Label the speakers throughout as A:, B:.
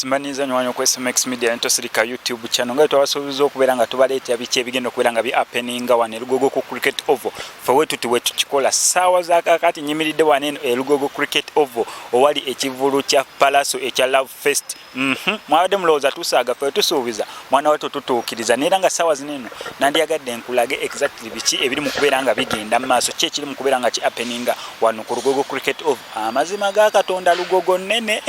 A: yes mbaniza nywanyo ku SMX Media ntosirika YouTube channel nga twabasuubiza okubeera nga tubaleeta biki ebigenda okubeera nga bi happening wane Lugogo ku cricket oval fwe tuti kikola sawa za kakati nyimiridde wane Lugogo cricket oval owali ekivulu kya Pallaso ekya Love Fest mwabadde mulowooza tusaaga fwe tusuubiza mwana wetu tutuukiriza neera nga sawa zineno nandiyagadde nkulage exactly biki ebiri mu kubeera nga bigenda mu maaso ki ekiri mu kubeera nga ki happening wano ku Lugogo cricket oval amazima ga Katonda Lugogo nene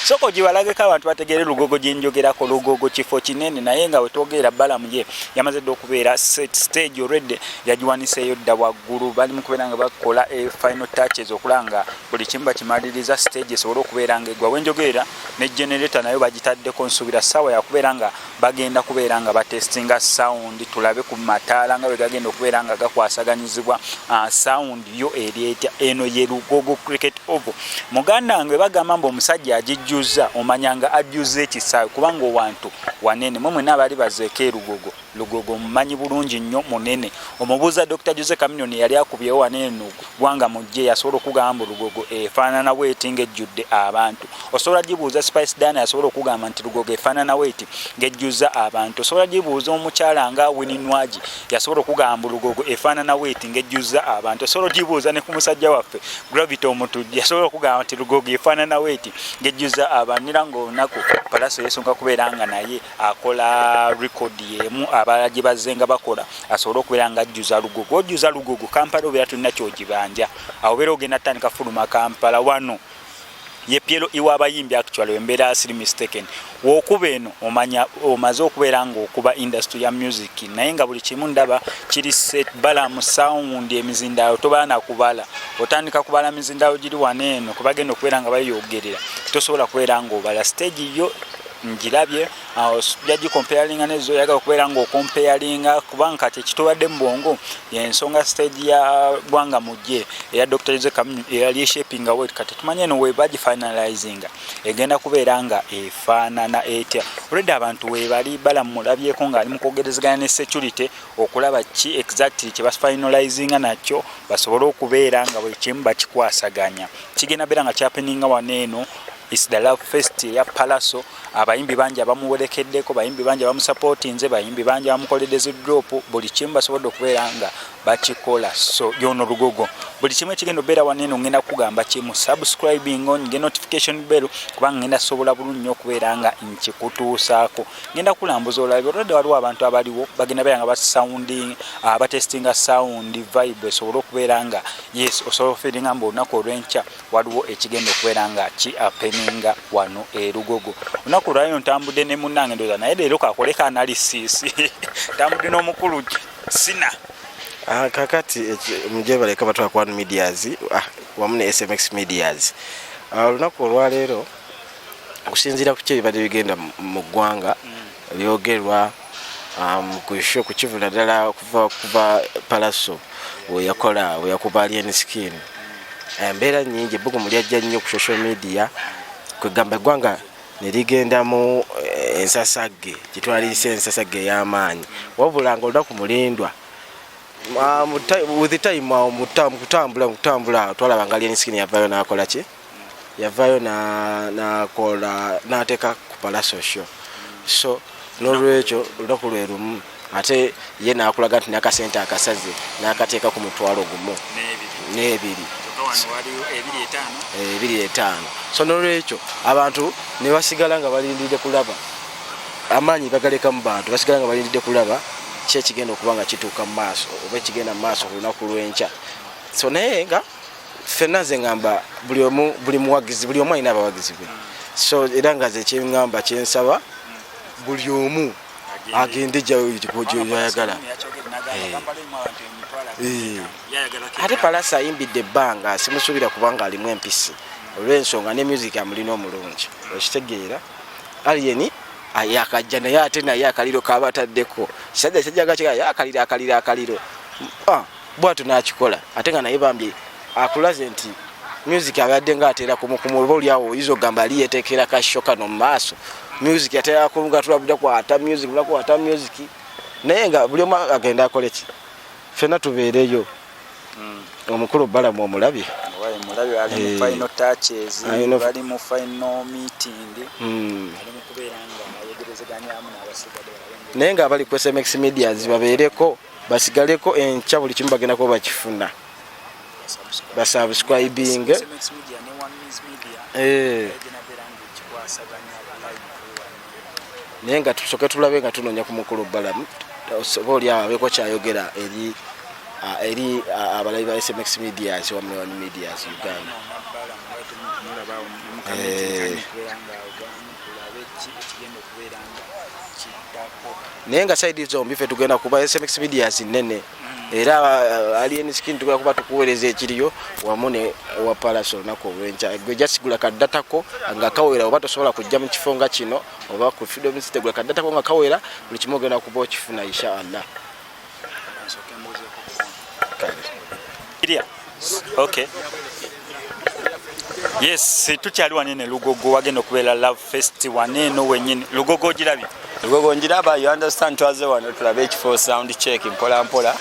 A: soko jibalageko abantu bategeere Lugogo jinjogerako Lugogo kifo kinene naye nga wetwogera balamu ye yamaze dde okubeera set stage already yajiwaniseeyo dda waggulu bali mu kubeera nga bakola final touches okulanga buli kimba kimaliriza stage esobola okubeera nga egwa wenjogerera ne generator nayo bagitaddeko nsuubira sawa yakubeera nga bagenda kubeera nga batestinga sound tulabe ku mataala nga bwe gagenda okubeera nga gakwasaganyizibwa sound yo erietya eno ye Lugogo cricket oval muganda ngwe bagamba mbu omusajja ajijjuza omanyanga ajjuze ekisaawe kubanga owantu wanene mwe n'abali bazeeko Lugogo mumanyi bulungi nnyo munene omubuuza Dr. Jose Kamyoni yali akubyewo wanene gwanga mujje yasobola okugamba Lugogo efaanana weeti ng'ejjudde abantu osobola gibuuza Spice Dana yasobola okugamba nti Lugogo efaanana weeti ng'ejjuza abantu osobola gibuuza omukyala nga Wininwaji yasobola okugamba Lugogo efaanana weeti ng'ejjuza abantu osobola gibuuza ne ku musajja waffe Gravity Omutujju yasobola okugamba nti Lugogo efaanana weeti ng'ejjuza abantu nira ng'olunaku Pallaso yeesonga kubeera nga naye akola record yemu abalagi bazenga bakola asobola okubeera nga ajjuza Lugogo ojjuza Lugogo Kampala obeera tulina kyogibanja awo beera ogenda tandika fuluma Kampala wano ye Piero iwa abayimbi actually embeera asiri mistaken wokuba eno omanya omaze okubeera nga okuba industry ya music naye nga buli kimu ndaba kiri set bala mu sound emizindaalo tobaana kubala otandika kubala mizindaalo giri waneeno kubagenda okubeera nga bayogerera tosobola kubeera nga obala stage yo njirabye jaji comparing anezo yaga okubeera nga comparinga kubanga kati ekitobadde mbongo yensonga stage ya bwanga mujje ya Dr. Jose Kamyoni yali shaping away kati tumanye no we baji finalizing egenda kubeera nga efaanana etya already abantu we bali bala mulabyeko nga ali mu kogerezeganya ne security okulaba ki exactly kye bas finalizing nakyo basobola okubeera nga buli kimu bakikwasaganya kigenda beera nga happening waneeno is the Love Fest ya Pallaso abayimbi banja bamuwerekeddeko bayimbi banja bamusupportinze bayimbi banja bamukoledde drop buli kimu basobodde okubeera nga bakikola so yono Lugogo buli kimu ekigenda beera waneeno ngenda kugamba kimu subscribing on nge notification bell kubanga ngenda sobola bulungi okubeera nga nkikutuusaako ngenda kulambuza olabye already waliwo abantu abaliwo bagenda beera nga basounding batestinga sound vibe esobola okubeera nga yes osobola feelinga mbu olunaku olw'enkya waliwo ekigenda okubeera nga ki happening wano Lugogo unaku lwayo ntambudde ne munnange ndoza naye leero kakoleka analysis ntambudde n'omukulu sina
B: kakati muje baleka batwa kwa medias wamu ne SMX Medias lunaku olwaleero okusinziira ku kye bibadde bigenda mu ggwanga byogerwa ku kivula ddala kuva Pallaso we yakuba alien skin embeera nnyingi ebbugumu lyajja nnyo ku social media kwegamba eggwanga ne ligenda mu ensasagge kitwalise ensasagge ey'amaanyi wabula nga olunaku mulindwa with the time mutambula twalaba nga alien skin yavayo n'akola ki yavayo n'ateeka ku Pallaso show so n'olwekyo olunaku lwe lumu ate ye n'akulaga nti n'akasente akasaze n'akateeka ku mutwalo gumu n'ebiri 2.5 so n'olwekyo abantu ne basigala nga balindidde kulaba amaanyi bagaleka mu bantu basigala nga balindidde kulaba ki ekigenda okuba nga kituuka mu maaso oba ekigenda mu maaso ku lunaku lw'enkya so naye nga ffenna nze ngamba buli muwagizi buli omu alina abawagizi be so era nga ze kyeŋŋamba kyensaba buli omu agende gy'ayagala ate Pallaso ayimbidde ebbanga simusuubira kubanga alimu empisi olw'ensonga ne music amulina omulungi okitegeera alien yakajja naye ate naye akaliro kaba ataddeko kisajja kijjaga akaliro bwatu n'akikola ate nga naye bambye akulaze nti music abadde nga ateera kumuba oliawo oyinza ogamba ali yeteekera kasho kano mu maaso music yateera kunga tulabudde kwata music naye nga buli omu agenda akole ki ffenna tubeereyo omukulu balamu omulabye
A: mulabi ali mu final touches bali mu final meeting ali mu kubeera nga ayegerezeganyaamu n'abasigadde
B: naye nga abali ku SMX Medias babeereko basigaleko enkya buli kimu bagenda kuba bakifuna basubscribing naye nga tusoke tulabe nga tunoonya ku mukulu balamu oba oli awo abeeko kyayogera eri abalabi ba SMX Medias wamu ne Medias Uganda. Naye nga side zombi ffe tugenda kuba SMX Medias nnene era alien skin tugenda kuba tukuweereza ekiriyo wamu ne wa Pallaso olunaku olw'enkya gwe jasigula kaddatako nga kawera oba tosobola kujja mu kifo nga kino oba ku Freedom City gula kaddatako nga kawera buli kimu ogenda kuba okifuna inshallah.
A: Okay. Yes, tukyali wanene Lugogo wagenda okubeera Love Fest waneno wenyini. Lugogo girabye?
C: Lugogo njiraba, you understand twaze wano tulabe ekifo sound check mpola mpola.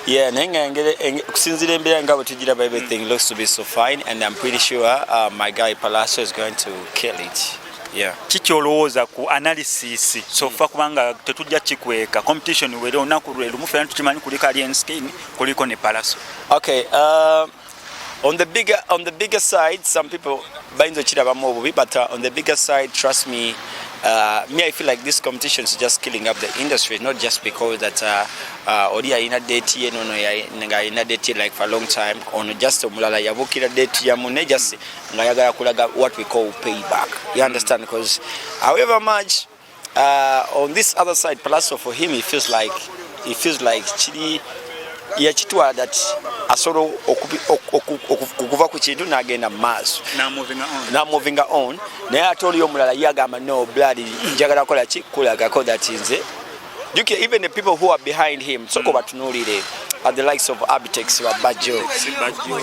C: Yeah, nange kusinzira embeera nga bwe tugiraba everything looks to be so fine and I'm pretty sure my guy Pallaso is going to kill it. Yeah.
A: Kiki olowooza ku analysis sofa kubanga tetujja kikweka competition wera olunaku lweru mufera tukimanyi kuliko alien skin kuliko ne Pallaso.
C: Okay, on the bigger side some people bayinza okiraba mu obubi but on the bigger side trust me me I feel like this competition is just killing up the industry, not just because that Odi ayina date ye no nga ayina date like for a long time on just omulala yabukira date ya mune just nga yagala kulaga what we call payback. You understand? Because however much on this other side Pallaso for him he feels like chiri yachitwa that asoro okuva ku kintu nagenda maaso na moving on naye atoli omulala yagamba no blood njagala kola ki kulagako that nze even the people who are behind him soko batunulire are the likes of Abitex Bajo.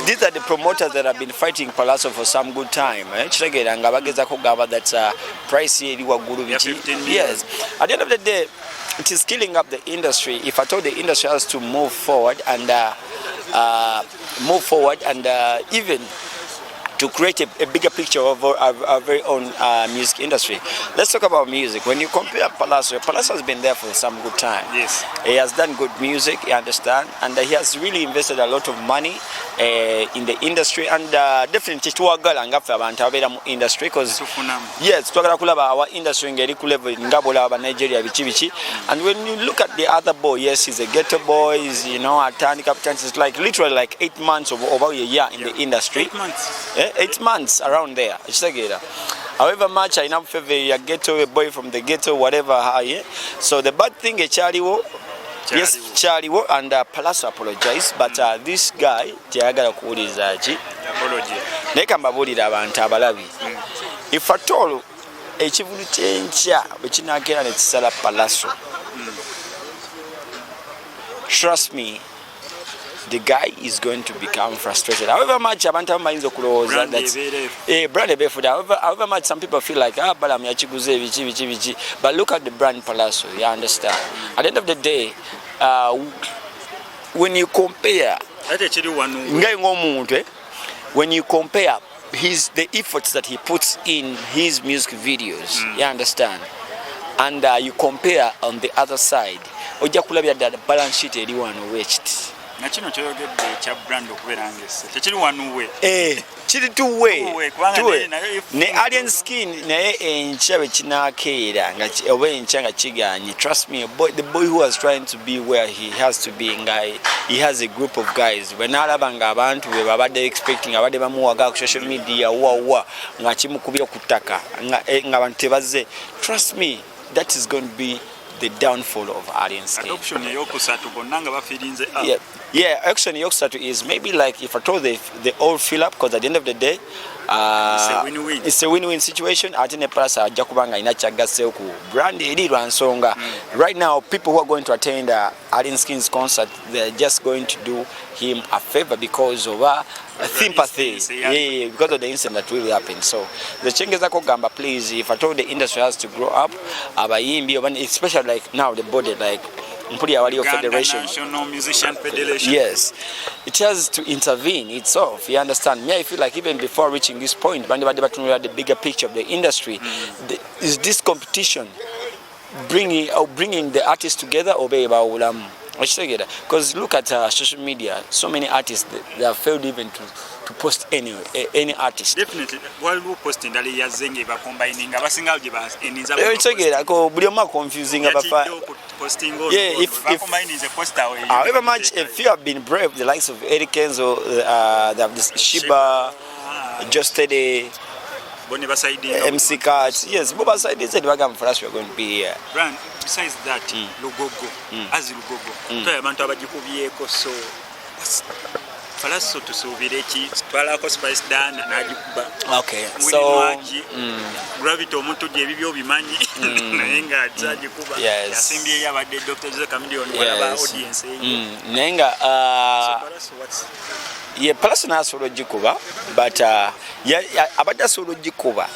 C: These are the promoters that have been fighting Pallaso for some good time. Chitegera nga bageza ko gaba that price eri waguru biti. Yes, at the end of the day it is killing up the industry. If I told the industry has to move forward and even to create a bigger picture of our very own music industry. Let's talk about music. When you compare Pallaso has been there for some good time.
A: Yes.
C: He has done good music, you understand, and he has really invested a lot of money in the industry, and definitely tuwagala ngaffe abantu abeera mu industry because yes, twagala kulaba our industry ngeri ku level ngabola aba Nigeria bichi. And when you look at the other boy, yes, he's a ghetto boy, he's, you know, atani captain, it's like literally like 8 months or over a year in the industry.
A: 8 months.
C: 8 months around there. However much I now favor a ghetto, a boy from the ghetto, whatever. So the bad thing, yes, Charlie, and Pallaso apologize, but this guy, Tiagara Kudizaji,
A: Apology.
C: Nekambabulira abantu abalabi. If at all, a chivuli change, which in again it's Sala Pallaso. Trust me, the guy is going to become frustrated. However much abantu bayinza kulowooza that brand ebefuda. However much some people feel like bala myachiguze bichi. But look at the brand Pallaso, you understand? At the end of the day, when you compare when you compare the efforts that he puts in his music videos, you understand? And you compare on the other side, ojja kulabya the balance sheet eri wano wekiti.
A: Nakino kyoyogedde kya brand okubeera ngese tekiri wanuwe
C: kiri tuwe ne alien skin naye enkya bwe kinaakeera nga oba enkya nga kiganye. Trust me, the boy who was trying to be where he has to be, he has a group of guys bwe naalaba nga abantu bwe babadde expecting abadde bamuwaga ku social media wa nga kimukubye ku ttaka nga abantu tebazze. Trust me, that is going to be the downfall of alien skin.
A: Adoption yokusatu bonnanga bafirinze up.
C: Yeah, action yokusatu is maybe like if I told they all fill up, because at the end of the day it's a win-win situation. Atine Pallaso ajja kubanga ina kyagasse ku brand eri lwansonga. Right now people who are going to attend Alien Skin's concert, they're just going to do him a favor because of sympathy, because of the incident that really happened. So the chengeza ko gamba, please, if I told the industry has to grow up, abayimbi, especially like now the body, like mpulira waliyo
A: Uganda
C: federation.
A: National Musician Federation.
C: Yes, it has to intervene itself. You understand? Me, I feel like even before reaching this point, the bigger picture of the industry, is this competition bringing the artists together or because look at social media, so many artists they have failed even to post any artist.
A: Definitely. While we posting that ya zenge ba combining abasinga je ba eninza
C: ko buli oma confusing abafa.
A: Posting
C: yeah, if
A: combining the poster way.
C: However much if you have been brave, the likes of Eddie Kenzo, the Shiba, Just Teddy, MC Cards, yes, Boba Side said for us we're going to be here.
A: Brand, besides that, Lugogo, as Lugogo, abantu abagikubyeko so Pallaso tusubire ki twalako Spice Dan n'agikuba.
C: Okay, so
A: Gravity omuntu je bibyo bimanyi naye nga agikuba. Yasimbye yabadde Dr. Jose Chameleon wala audience ye.
C: Nenga yeah, Pallaso nasobola gikuba, but abadde asobola gikuba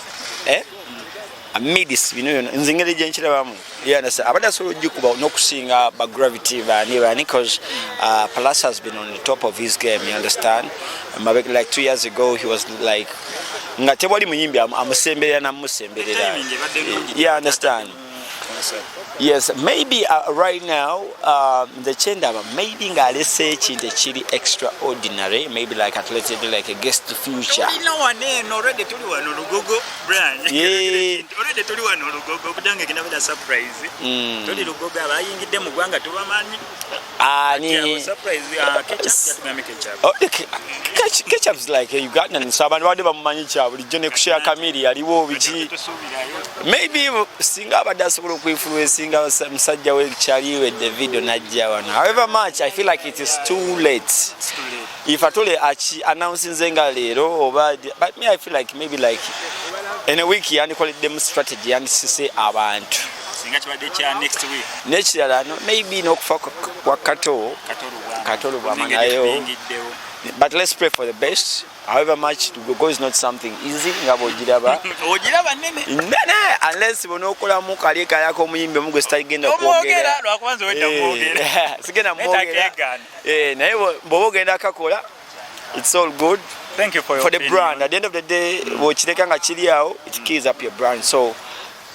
C: amidis bino nzingere je nkirabamu. Yeah, abadde asobola gikuba n'okusinga ba Gravity because Pallaso has been on the top of his game, you understand? Like 2 years ago he was like nga tebali muyimbi amusemberera namusemberera. Yeah, understand? Yes, maybe right now the Chendaba maybe ngalese ekintu ekiri extraordinary, maybe like athletic, like a guest feature.
A: Already tuli wano Lugogo brand.
C: Yeah.
A: Already tuli wano Lugogo kudange kinabeda surprise. Tuli Lugogo abayingidde mu gwanga tubamanyi.
C: Ni
A: surprise ketchup.
C: Oh, ketchup's like a Ugandan, so abantu bade bamumanyi kya bulijjo ne kushare kamiri aliwo biki. Maybe singa badasobola okuinfluencinga musajja we kyaliwe the video najja wano. However much I feel like it is too late. If atole announcing zenga Leero but me I feel like maybe like in a week yani call it them strategy and say abantu
A: singa kibadde kya next week.
C: Next year maybe nokufa kwa katolo bwamangayo. But let's pray for the best. However much to go is not something easy. Ngabogiraba.
A: Ogiraba nene.
C: Nene unless bonokola mu kali kayako muyimbe mugwe style genda kwogera.
A: Lwakwanza wenda mwogera.
C: Sigenda mwogera. Naye bobo genda kakola. It's all good.
A: Thank you for
C: the brand. At the end of the day, wochireka nga kiri awo, it keys up your brand. So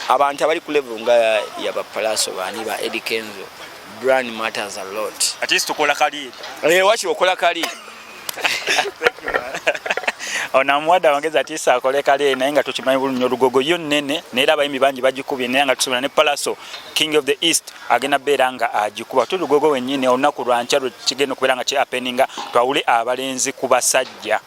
C: abantu abali ku level nga ya ba Pallaso bani ba Eddie Kenzo, brand matters a lot.
A: At least tukola kali.
C: Wachi okola kali.
A: Ona mwada ongeza ati akole kale naye nga tukimanyi bulunyo Lugogo yo nene neera abayimbi bangi bagikubye naye nga tusobola ne Pallaso King of the East agenda beera nga agikuba tu Lugogo wennyini olunaku lwanca kigenda okubeera nga happening twawule abalenzi ku basajja.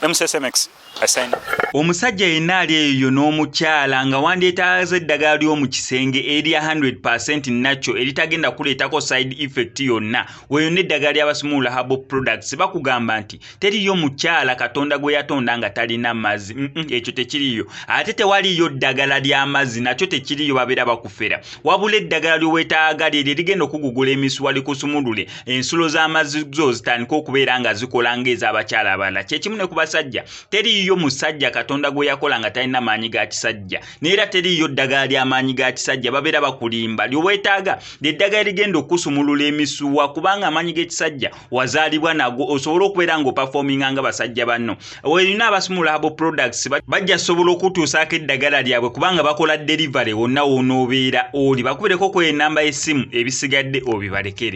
A: MSSMX assign. Omusajja yenna ali eyo n'omukyala nga wandeetaaza eddagala ly'omu kisenge erya 100% nacho eritagenda kuleetako side effect yonna. Weyo n'eddagala ly'abasumula herbal products bakugamba nti teriyo mukyala Katonda gwe yatonda nga talina mazzi. Ekyo tekiriyo. Ate tewaliyo ddagala ly'amazzi nakyo tekiriyo babeera bakufera. Wabula eddagala ly'owetaaga lye ligenda okugugula emisuwa likusumulule ensulo z'amazzi zo zitandika okubeera nga zikola ng'ez'abakyala abalala. Kyekimu ne ku basajja teriyo musajja Katonda gwe yakola nga talina maanyi ga kisajja. Neera teriyo ddagala ly'amaanyi ga kisajja babeera bakulimba ly'owetaaga ly'eddagala ligenda okusumulula emisuwa kubanga amaanyi g'ekisajja wazaalibwa nago osobola okubeera ng'operforminga nga basajja banno. Weerina abasumula herbal products bajja sobola okutuusaako eddagala lyabwe kubanga bakola delivery wonna w'onoobeera oli bakubireko ku ennamba y'essimu ebisigadde obibalekere.